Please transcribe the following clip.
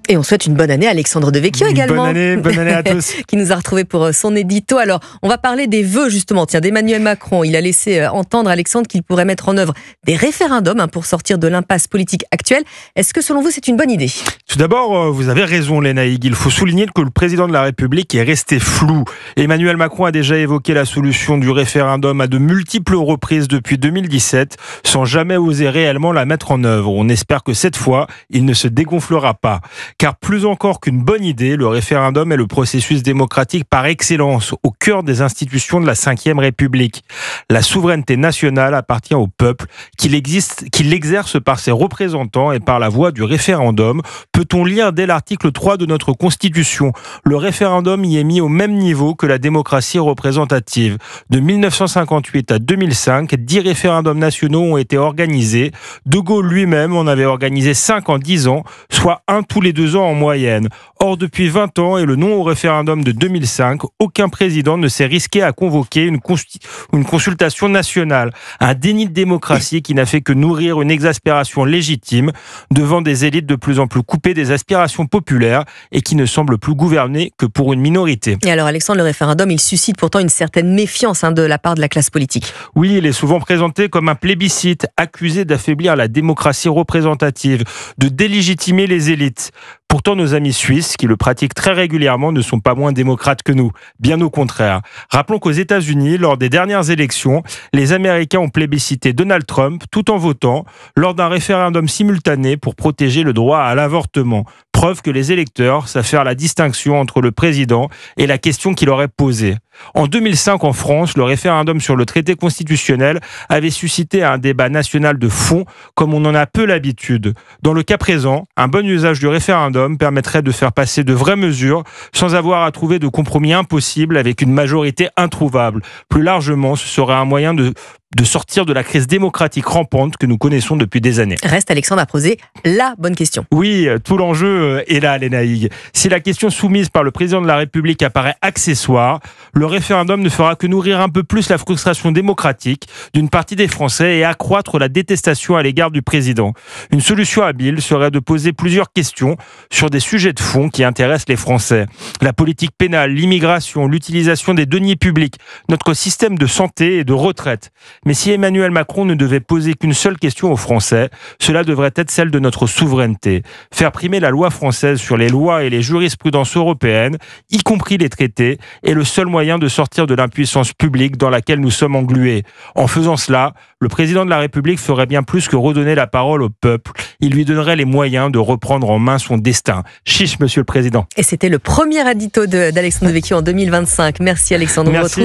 Et on souhaite une bonne année à Alexandre Devecchio également. Bonne année à tous. Qui nous a retrouvés pour son édito. Alors, on va parler des vœux justement, d'Emmanuel Macron. Il a laissé entendre, Alexandre, qu'il pourrait mettre en œuvre des référendums pour sortir de l'impasse politique actuelle. Est-ce que selon vous, c'est une bonne idée ? Tout d'abord, vous avez raison, Lénaïg. Il faut souligner que le président de la République est resté flou. Emmanuel Macron a déjà évoqué la solution du référendum à de multiples reprises depuis 2017, sans jamais oser réellement la mettre en œuvre. On espère que cette fois, il ne se dégonflera pas. Car plus encore qu'une bonne idée, le référendum est le processus démocratique par excellence, au cœur des institutions de la Ve République. La souveraineté nationale appartient au peuple, qui l'exerce par ses représentants et par la voie du référendum. Peut-on lire dès l'article 3 de notre Constitution ? Le référendum y est mis au même niveau que la démocratie représentative. De 1958 à 2005, 10 référendums nationaux ont été organisés. De Gaulle lui-même en avait organisé 5 en 10 ans, soit un tous les 2 ans en moyenne. Or, depuis 20 ans et le non au référendum de 2005, aucun président ne s'est risqué à convoquer une consultation nationale. Un déni de démocratie qui n'a fait que nourrir une exaspération légitime devant des élites de plus en plus coupées des aspirations populaires et qui ne semblent plus gouverner que pour une minorité. Et alors, Alexandre, le référendum, il suscite pourtant une certaine méfiance de la part de la classe politique. Oui, il est souvent présenté comme un plébiscite, accusé d'affaiblir la démocratie représentative, de délégitimer les élites. Pourtant, nos amis suisses, qui le pratiquent très régulièrement, ne sont pas moins démocrates que nous. Bien au contraire. Rappelons qu'aux États-Unis, lors des dernières élections, les Américains ont plébiscité Donald Trump tout en votant lors d'un référendum simultané pour protéger le droit à l'avortement. Preuve que les électeurs savent faire la distinction entre le président et la question qu'il aurait posée. En 2005, en France, le référendum sur le traité constitutionnel avait suscité un débat national de fond, comme on en a peu l'habitude. Dans le cas présent, un bon usage du référendum permettrait de faire passer de vraies mesures sans avoir à trouver de compromis impossible avec une majorité introuvable. Plus largement, ce serait un moyen de sortir de la crise démocratique rampante que nous connaissons depuis des années. Reste, Alexandre, à poser la bonne question. Oui, tout l'enjeu est là, Lénaïg. Si la question soumise par le président de la République apparaît accessoire, le référendum ne fera que nourrir un peu plus la frustration démocratique d'une partie des Français et accroître la détestation à l'égard du président. Une solution habile serait de poser plusieurs questions sur des sujets de fond qui intéressent les Français. La politique pénale, l'immigration, l'utilisation des deniers publics, notre système de santé et de retraite. Mais si Emmanuel Macron ne devait poser qu'une seule question aux Français, cela devrait être celle de notre souveraineté. Faire primer la loi française sur les lois et les jurisprudences européennes, y compris les traités, est le seul moyen de sortir de l'impuissance publique dans laquelle nous sommes englués. En faisant cela, le président de la République ferait bien plus que redonner la parole au peuple. Il lui donnerait les moyens de reprendre en main son destin. Chiche, monsieur le président. Et c'était le premier édito d'Alexandre Devecchio en 2025. Merci Alexandre. Merci.